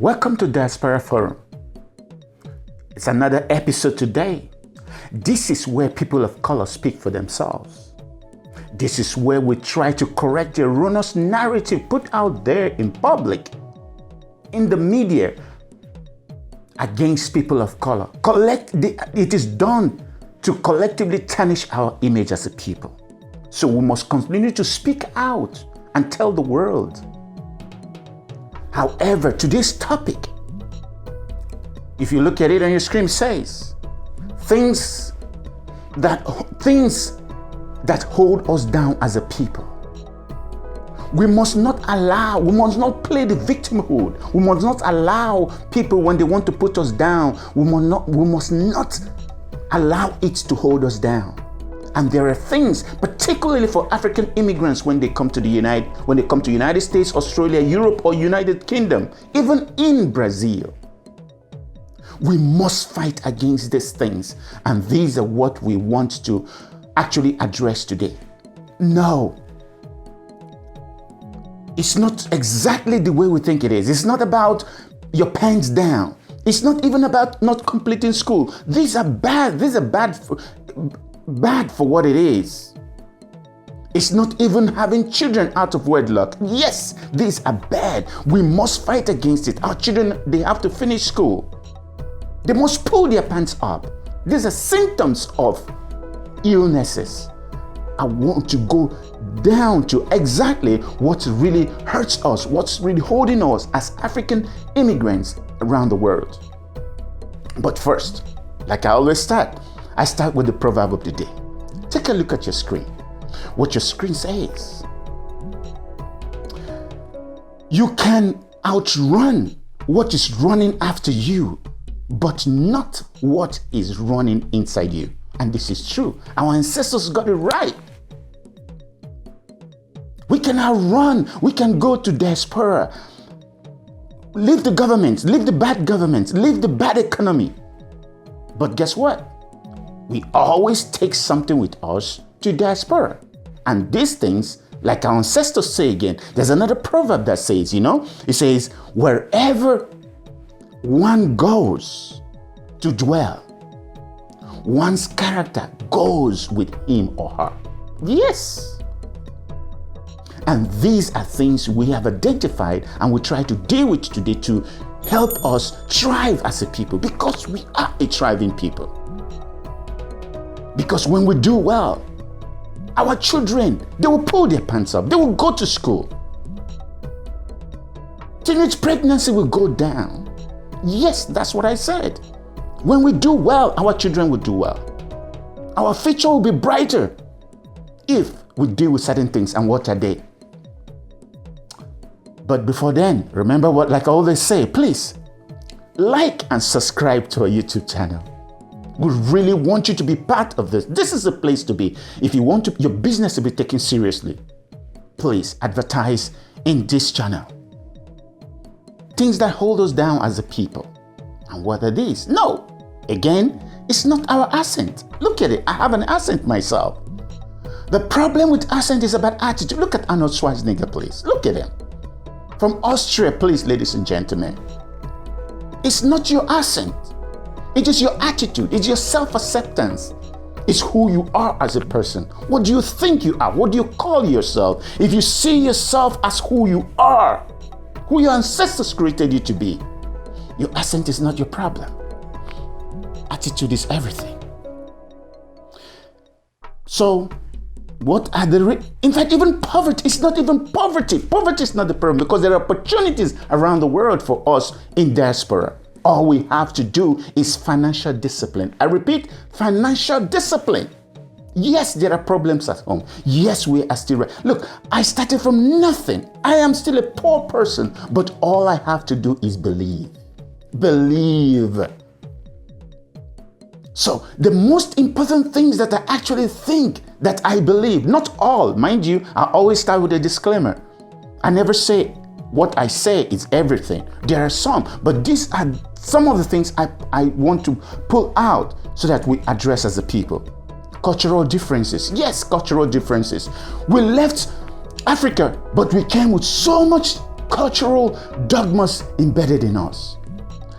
Welcome to Diaspora Forum. It's another episode today. This is where people of color speak for themselves. This is where we try to correct the erroneous narrative put out there in public, in the media, against people of color. It is done to collectively tarnish our image as a people. So we must continue to speak out and tell the world. However, today's topic, if you look at it on your screen, says things that hold us down as a people. We must not play the victimhood. We must not allow people, when they want to put us down, we must not allow it to hold us down. And there are things, particularly for African immigrants, when they come to United States, Australia, Europe, or United Kingdom, even in Brazil. We must fight against these things. And these are what we want to actually address today. No, it's not exactly the way we think it is. It's not about your pants down. It's not even about not completing school. These are bad. These are bad for what it is. It's not even having children out of wedlock. Yes, these are bad. We must fight against it. Our children, they have to finish school. They must pull their pants up. These are symptoms of illnesses. I want to go down to exactly what really hurts us, what's really holding us as African immigrants around the world. But first, like I always start, I start with the proverb of the day. Take a look at your screen. What your screen says. You can outrun what is running after you, but not what is running inside you. And this is true. Our ancestors got it right. We can outrun. We can go to diaspora. Leave the government. Leave the bad government. Leave the bad economy. But guess what? We always take something with us to diaspora. And these things, like our ancestors say again, there's another proverb that says, it says, wherever one goes to dwell, one's character goes with him or her. Yes. And these are things we have identified and we try to deal with today to help us thrive as a people, because we are a thriving people. Because when we do well, our children, they will pull their pants up. They will go to school. Teenage pregnancy will go down. Yes, that's what I said. When we do well, our children will do well. Our future will be brighter if we deal with certain things. And what are they? But before then, remember what, like I always say, please like and subscribe to our YouTube channel. We really want you to be part of this. This is the place to be. If you want your business to be taken seriously, please advertise in this channel. Things that hold us down as a people. And what are these? No. Again, it's not our accent. Look at it. I have an accent myself. The problem with accent is about attitude. Look at Arnold Schwarzenegger, please. Look at him. From Austria, please, ladies and gentlemen. It's not your accent. It is your attitude. It's your self-acceptance. It's who you are as a person. What do you think you are? What do you call yourself? If you see yourself as who you are, who your ancestors created you to be, your accent is not your problem. Attitude is everything. So, what are in fact, even poverty, it's not even poverty. Poverty is not the problem, because there are opportunities around the world for us in diaspora. All we have to do is financial discipline. I repeat, financial discipline. Yes, there are problems at home. Yes, we are still. Look, I started from nothing. I am still a poor person, but all I have to do is believe. Believe. So the most important things that I actually think that I believe, not all, mind you, I always start with a disclaimer. I never say what I say is everything. There are some, but these are some of the things I want to pull out so that we address as a people. Cultural differences. Yes, cultural differences. We left Africa, but we came with so much cultural dogmas embedded in us.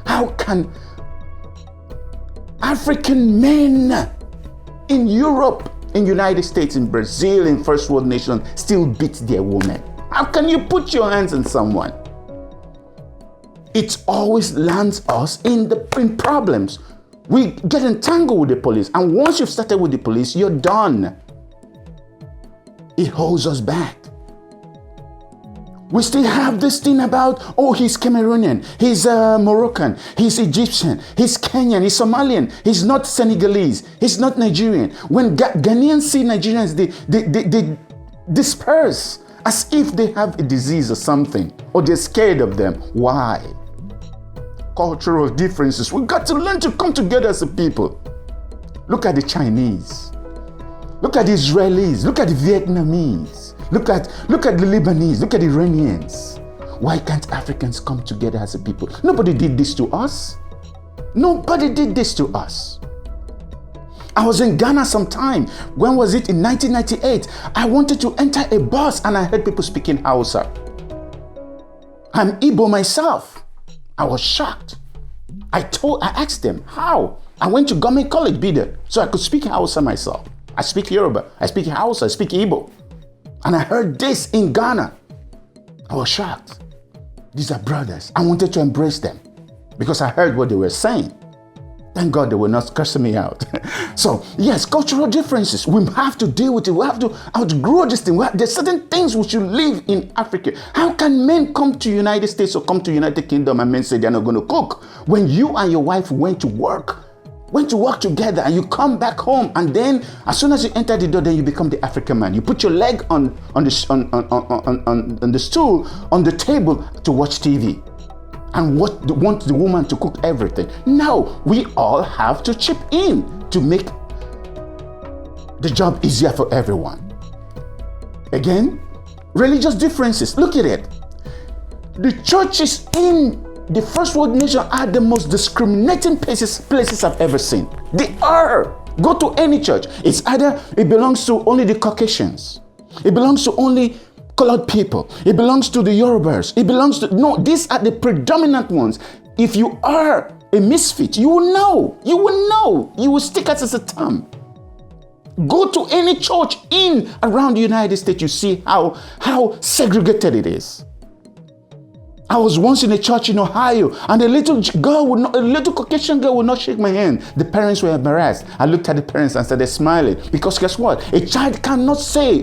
How can African men in Europe, in United States, in Brazil, in first world nations still beat their women? How can you put your hands on someone? It always lands us in problems. We get entangled with the police, and once you've started with the police, you're done. It holds us back. We still have this thing about, oh, he's Cameroonian, he's Moroccan, he's Egyptian, he's Kenyan, he's Somalian, he's not Senegalese, he's not Nigerian. When Ghanaians see Nigerians, they disperse as if they have a disease or something, or they're scared of them. Why? Cultural differences. We've got to learn to come together as a people. Look at the Chinese. Look at the Israelis. Look at the Vietnamese. Look at the Lebanese. Look at the Iranians. Why can't Africans come together as a people? Nobody did this to us. Nobody did this to us. I was in Ghana sometime. When was it? In 1998. I wanted to enter a bus and I heard people speaking Hausa. I'm Igbo myself. I was shocked. I asked them, how? I went to government college, Bida, so I could speak Hausa myself. I speak Yoruba, I speak Hausa, I speak Igbo. And I heard this in Ghana. I was shocked. These are brothers. I wanted to embrace them because I heard what they were saying. Thank God they were not cursing me out. So, yes, cultural differences. We have to deal with it. We have to outgrow this thing. There's certain things we should leave in Africa. How can men come to United States or come to United Kingdom and men say they're not going to cook? When you and your wife went to work together and you come back home, and then as soon as you enter the door, then you become the African man. You put your leg on the stool, on the table to watch TV. And want the woman to cook everything. No, we all have to chip in to make the job easier for everyone. Again, religious differences. Look at it. The churches in the first world nation are the most discriminating places I've ever seen. They are. Go to any church. It's either it belongs to only the Caucasians. It belongs to only colored people. It belongs to the Yorubas. No, these are the predominant ones. If you are a misfit, you will know. You will stick us as a thumb. Go to any church around the United States, you see how segregated it is. I was once in a church in Ohio, and a little Caucasian girl would not shake my hand. The parents were embarrassed. I looked at the parents and started smiling, because guess what? A child cannot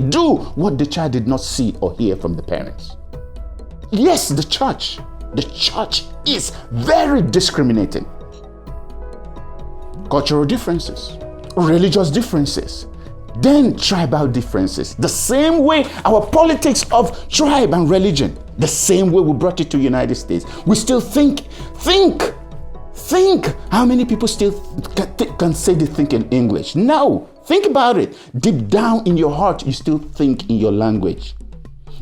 do what the child did not see or hear from the parents. Yes, the church is very discriminating. Cultural differences, religious differences, then tribal differences. The same way our politics of tribe and religion, the same way we brought it to the United States. We still think. How many people still can say they think in English? No, think about it. Deep down in your heart, you still think in your language.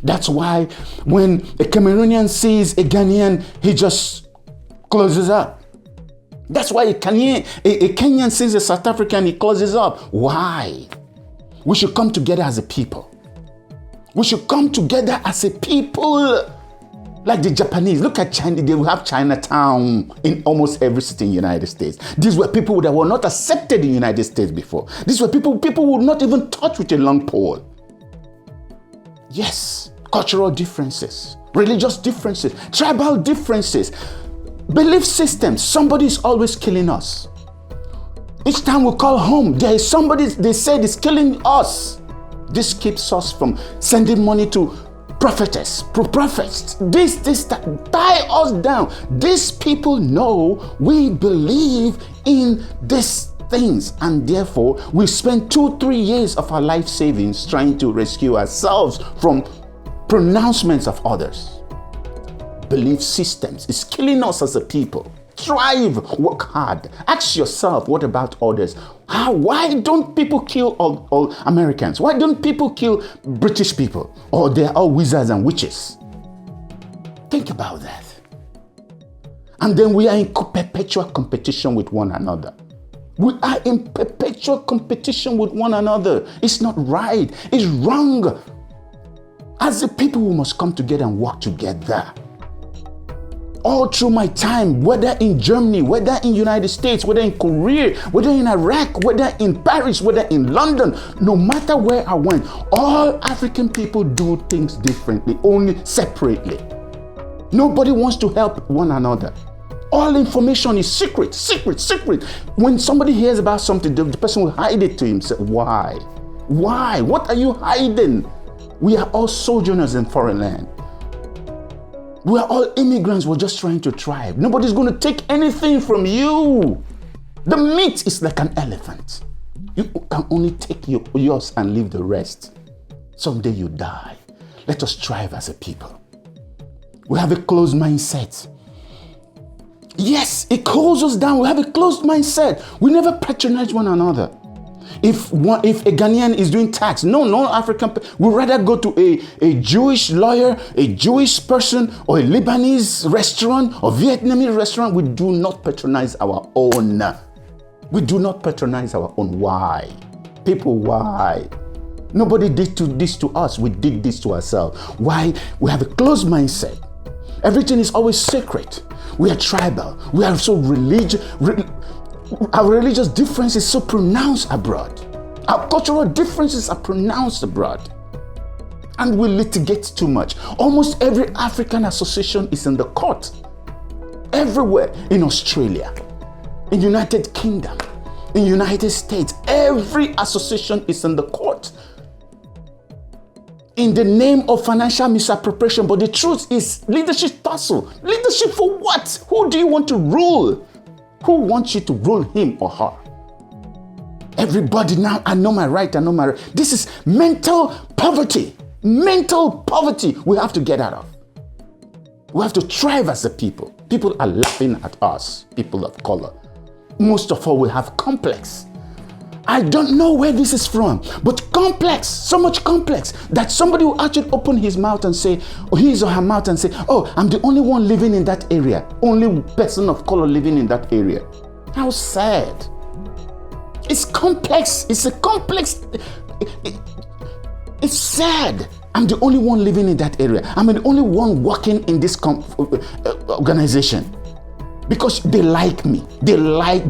That's why when a Cameroonian sees a Ghanaian, he just closes up. That's why a Kenyan sees a South African, he closes up. Why? We should come together as a people. We should come together as a people. Like the Japanese. Look at China. They will have Chinatown in almost every city in the United States. These were people that were not accepted in the United States before. These were people would not even touch with a long pole. Yes, cultural differences, religious differences, tribal differences, belief systems. Somebody is always killing us. Each time we call home, there is somebody they said is killing us. This keeps us from sending money to prophets. This tie us down. These people know we believe in these things, and therefore we spend 2-3 years of our life savings trying to rescue ourselves from pronouncements of others. Belief systems is killing us as a people. Strive, work hard. Ask yourself, what about others? Why don't people kill all Americans? Why don't people kill British people? Or they're all wizards and witches? Think about that. And then we are in perpetual competition with one another. We are in perpetual competition with one another. It's not right. It's wrong. As a people, we must come together and work together. All through my time, whether in Germany, whether in United States, whether in Korea, whether in Iraq, whether in Paris, whether in London, no matter where I went, all African people do things differently, only separately. Nobody wants to help one another. All information is secret, secret, secret. When somebody hears about something, the person will hide it to himself. Why? Why? What are you hiding? We are all sojourners in foreign land. We are all immigrants. We're just trying to thrive. Nobody's going to take anything from you. The meat is like an elephant. You can only take yours and leave the rest. Someday you die. Let us thrive as a people. We have a closed mindset. Yes, it calls us down. We have a closed mindset. We never patronize one another. If a Ghanaian is doing tax, no African, we'd rather go to a Jewish lawyer, a Jewish person, or a Lebanese restaurant, or Vietnamese restaurant. We do not patronize our own. We do not patronize our own. Why? People, why? Nobody did this to us. We did this to ourselves. Why? We have a closed mindset. Everything is always sacred. We are tribal. We are so religious. Our religious difference is so pronounced abroad. Our cultural differences are pronounced abroad. And we litigate too much. Almost every African association is in the court. Everywhere. In Australia, in United Kingdom, in United States, every association is in the court. In the name of financial misappropriation. But the truth is leadership tussle. Leadership for what? Who do you want to rule? Who wants you to rule him or her? Everybody now, I know my right, I know my right. This is mental poverty. Mental poverty we have to get out of. We have to thrive as a people. People are laughing at us, people of color. Most of all, we have complex. I don't know where this is from, but complex, so much complex that somebody will actually open his mouth and say, or his or her mouth and say, oh, I'm the only one living in that area. Only person of color living in that area. How sad. It's complex. It's a complex. It's sad. I'm the only one living in that area. I'm the only one working in this organization. Because they like me. They like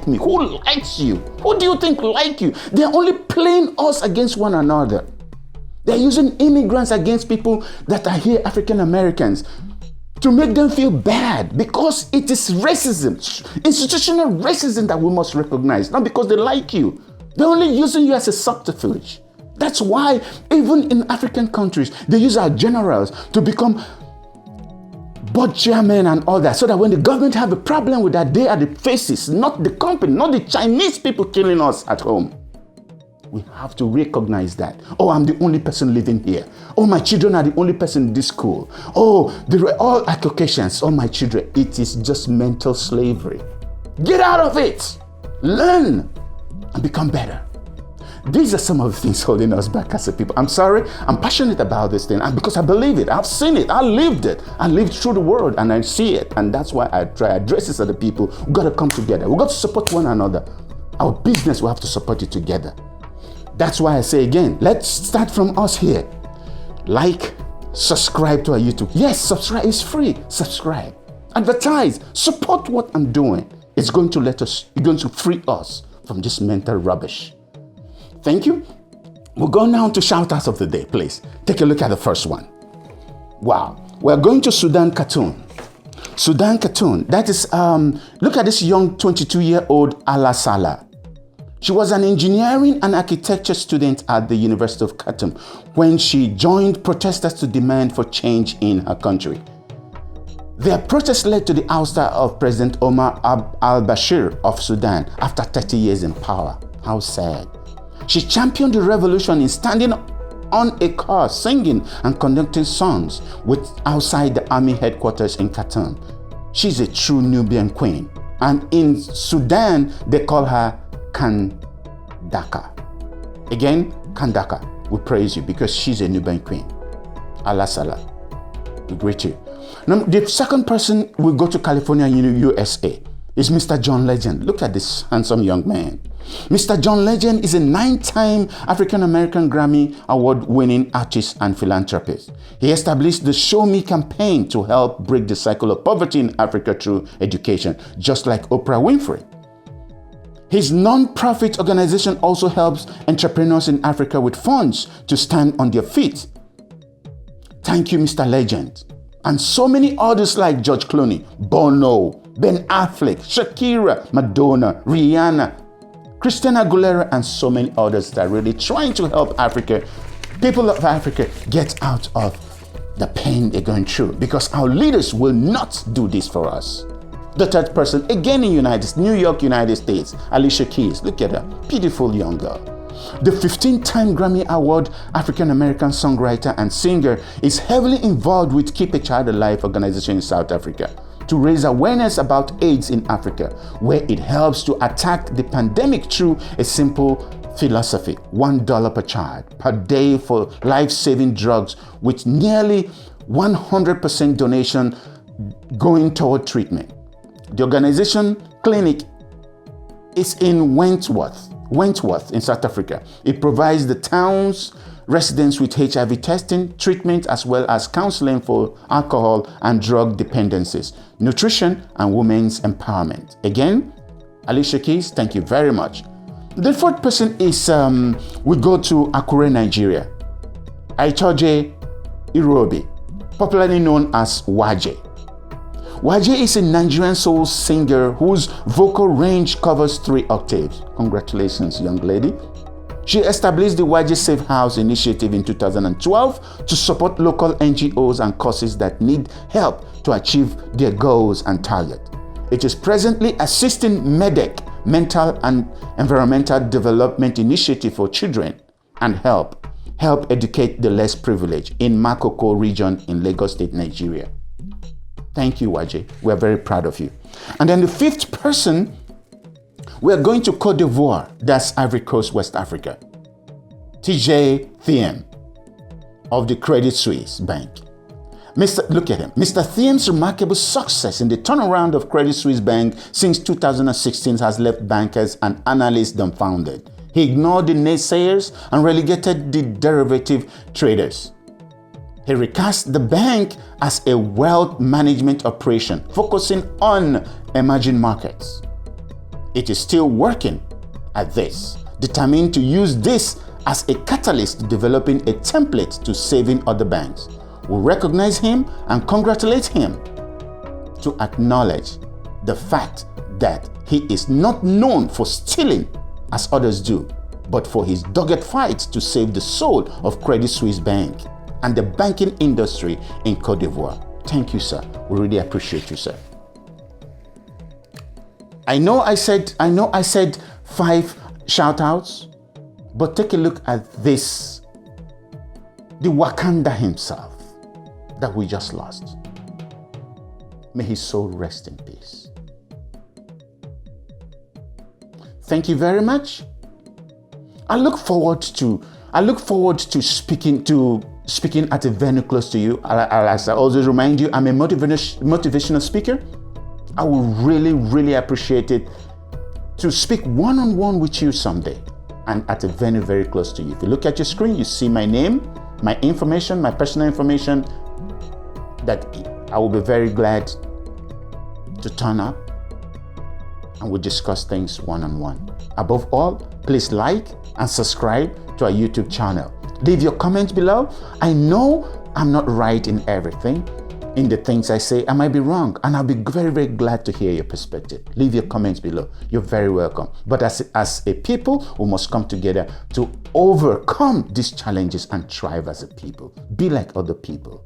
me. Who likes you? Who do you think like you? They're only playing us against one another. They're using immigrants against people that are here, African Americans, to make them feel bad because it is racism, institutional racism that we must recognize, not because they like you. They're only using you as a subterfuge. That's why even in African countries, they use our generals to become board chairmen and all that, so that when the government have a problem with that, they are the faces, not the company, not the Chinese people killing us at home. We have to recognize that. Oh, I'm the only person living here. Oh, my children are the only person in this school. Oh, they were all Caucasians. Oh, my children. It is just mental slavery. Get out of it. Learn and become better. These are some of the things holding us back as a people. I'm sorry, I'm passionate about this thing, and because I believe it, I've seen it, I lived it. I lived through the world and I see it, and that's why I try to address this to the people. We've got to come together. We've got to support one another. Our business, we have to support it together. That's why I say again, let's start from us here. Like, subscribe to our YouTube. Yes, subscribe, it's free. Subscribe. Advertise. Support what I'm doing. It's going to free us from this mental rubbish. Thank you. We'll go now to shout-outs of the day, please. Take a look at the first one. Wow. We're going to Sudan, Khartoum. Sudan, Khartoum. That is, look at this young 22-year-old Ala Salah. She was an engineering and architecture student at the University of Khartoum when she joined protesters to demand for change in her country. Their protest led to the ouster of President Omar al-Bashir of Sudan after 30 years in power. How sad. She championed the revolution in standing on a car, singing and conducting songs outside the army headquarters in Khartoum. She's a true Nubian queen. And in Sudan, they call her Kandaka. Again, Kandaka. We praise you because she's a Nubian queen. Allah Salah. We greet you. Now, the second person will go to California, USA, is Mr. John Legend. Look at this handsome young man. Mr. John Legend is a 9-time African-American Grammy Award-winning artist and philanthropist. He established the Show Me campaign to help break the cycle of poverty in Africa through education, just like Oprah Winfrey. His non-profit organization also helps entrepreneurs in Africa with funds to stand on their feet. Thank you, Mr. Legend. And so many others like George Clooney, Bono, Ben Affleck, Shakira, Madonna, Rihanna, Christina Aguilera, and so many others that are really trying to help Africa, people of Africa, get out of the pain they're going through, because our leaders will not do this for us. The third person, again in New York, United States, Alicia Keys. Look at her, beautiful young girl. The 15-time Grammy Award African-American songwriter and singer is heavily involved with Keep a Child Alive organization in South Africa to raise awareness about AIDS in Africa, where it helps to attack the pandemic through a simple philosophy: $1 per child per day for life-saving drugs, with nearly 100% donation going toward treatment. The organization clinic is in Wentworth in South Africa. It provides the town's residents with HIV testing, treatment, as well as counseling for alcohol and drug dependencies, nutrition, and women's empowerment. Again, Alicia Keys, thank you very much. The fourth person is, we go to Akure, Nigeria. Aitoje Irobi, popularly known as Waje. Waje is a Nigerian soul singer whose vocal range covers 3 octaves. Congratulations, young lady. She established the Waje Safe House initiative in 2012 to support local NGOs and causes that need help to achieve their goals and targets. It is presently assisting MEDEC, Mental and Environmental Development Initiative for Children, and help educate the less privileged in Makoko region in Lagos State, Nigeria. Thank you, Waje. We're very proud of you. And then the fifth person, we're going to Côte d'Ivoire, that's Ivory Coast, West Africa. TJ Thiem of the Credit Suisse Bank. Look at him. Mr. Thiem's remarkable success in the turnaround of Credit Suisse Bank since 2016 has left bankers and analysts dumbfounded. He ignored the naysayers and relegated the derivative traders. He recast the bank as a wealth management operation, focusing on emerging markets. It is still working at this, determined to use this as a catalyst to developing a template to saving other banks. We recognize him and congratulate him to acknowledge the fact that he is not known for stealing as others do, but for his dogged fight to save the soul of Credit Suisse Bank and the banking industry in Côte d'Ivoire. Thank you, sir. We really appreciate you, sir. I know I said 5 shout outs, but take a look at this. The Wakanda himself that we just lost. May his soul rest in peace. Thank you very much. I look forward to speaking at a venue close to you. As I always remind you, I'm a motivational speaker. I will really appreciate it to speak one-on-one with you someday and at a venue very close to you. If you look at your screen, you see my name, my information, my personal information, that I will be very glad to turn up and we'll discuss things one-on-one. Above all, please like and subscribe to our YouTube channel. Leave your comments below. I know I'm not right in everything. In the things I say, I might be wrong, and I'll be very glad to hear your perspective. Leave your comments below. You're very welcome. But as a people, we must come together to overcome these challenges and thrive as a people. Be like other people.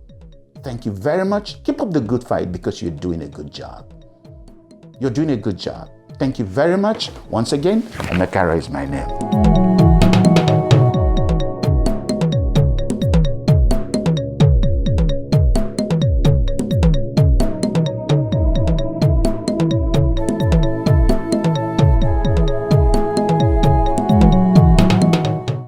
Thank you very much. Keep up the good fight because you're doing a good job. You're doing a good job. Thank you very much. Once again, Emekara is my name.